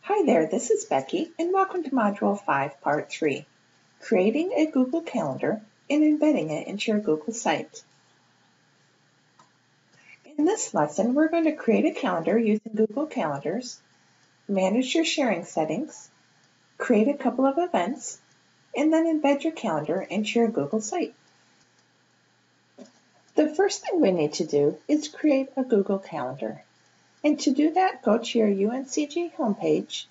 Hi there, this is Becky, and welcome to Module 5, Part 3, Creating a Google Calendar and Embedding it into your Google site. In this lesson, we're going to create a calendar using Google Calendars, manage your sharing settings, create a couple of events, and then embed your calendar into your Google site. The first thing we need to do is create a Google Calendar. And to do that, go to your UNCG homepage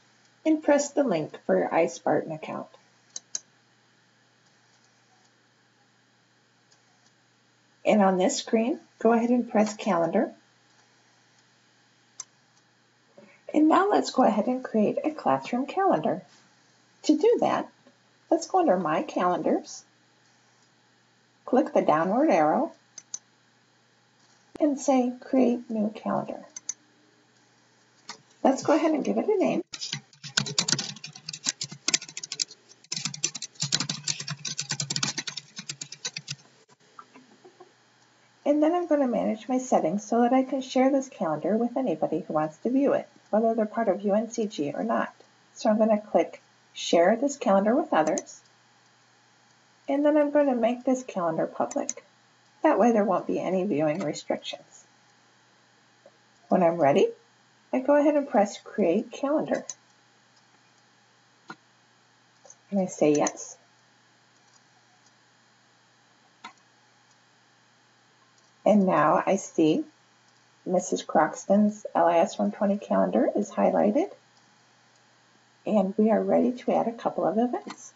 and press the link for your iSpartan account. And on this screen, go ahead and press Calendar. And now let's go ahead and create a classroom calendar. To do that, let's go under My Calendars, click the downward arrow, and say Create New Calendar. Let's go ahead and give it a name. And then I'm going to manage my settings so that I can share this calendar with anybody who wants to view it, whether they're part of UNCG or not. So I'm going to click Share this calendar with others. And then I'm going to make this calendar public. That way there won't be any viewing restrictions. When I'm ready, I go ahead and press Create Calendar. And I say yes. And now I see Mrs. Croxton's LIS 120 calendar is highlighted. And we are ready to add a couple of events.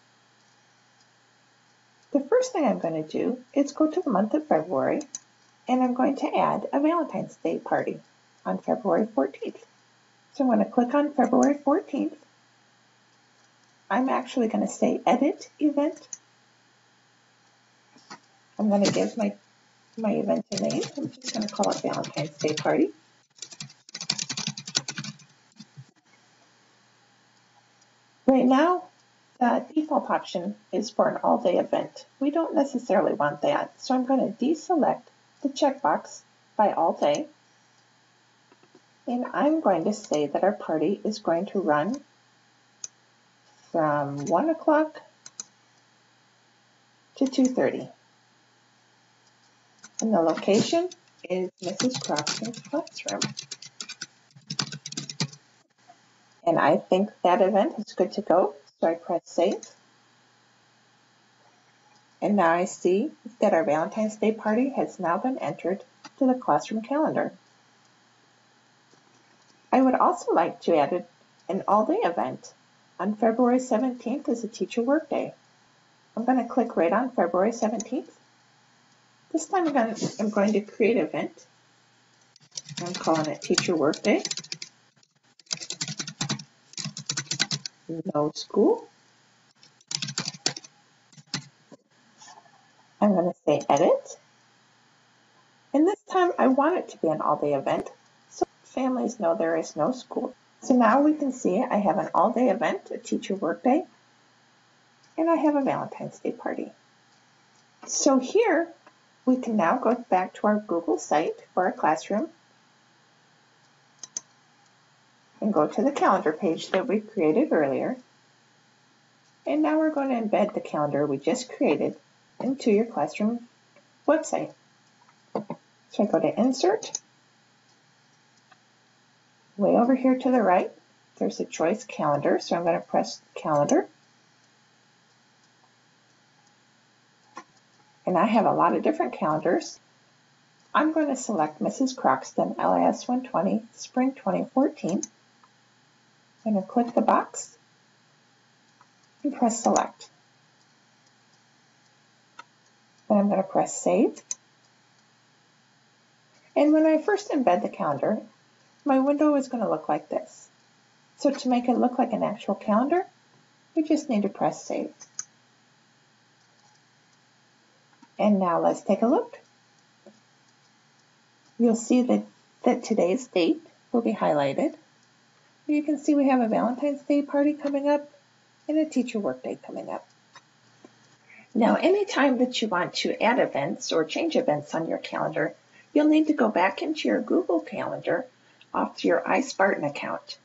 The first thing I'm going to do is go to the month of February, and I'm going to add a Valentine's Day party on February 14th. So I'm going to click on February 14th. I'm actually going to say Edit Event. I'm going to give my event a name. I'm just going to call it Valentine's Day Party. Right now, the default option is for an all-day event. We don't necessarily want that, so I'm going to deselect the checkbox by all day. And I'm going to say that our party is going to run from 1 o'clock to 2:30. And the location is Mrs. Croxton's classroom. And I think that event is good to go, so I press Save. And now I see that our Valentine's Day party has now been entered to the classroom calendar. I would also like to add an all-day event. On February 17th is a teacher workday. I'm going to click right on February 17th. This time I'm going to create an event. I'm calling it Teacher Workday. No school. I'm going to say Edit. And this time I want it to be an all-day event so families know there is no school. So now we can see I have an all-day event, a teacher workday, and I have a Valentine's Day party. So here we can now go back to our Google site for our classroom and go to the calendar page that we created earlier. And now we're going to embed the calendar we just created into your classroom website. So I go to Insert. Way over here to the right, there's a choice Calendar, so I'm going to press Calendar. And I have a lot of different calendars. I'm going to select Mrs. Croxton LIS 120 Spring 2014. I'm going to click the box and press Select. Then I'm going to press Save. And when I first embed the calendar, my window is going to look like this. So to make it look like an actual calendar, we just need to press Save. And now let's take a look. You'll see that today's date will be highlighted. You can see we have a Valentine's Day party coming up and a teacher workday coming up. Now, anytime that you want to add events or change events on your calendar, you'll need to go back into your Google Calendar off your iSpartan account.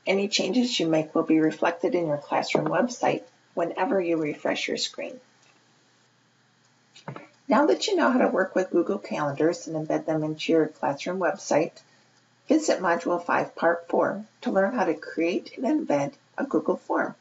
Any changes you make will be reflected in your classroom website whenever you refresh your screen. Now that you know how to work with Google Calendars and embed them into your classroom website, visit Module 5, Part 4 to learn how to create and embed a Google form.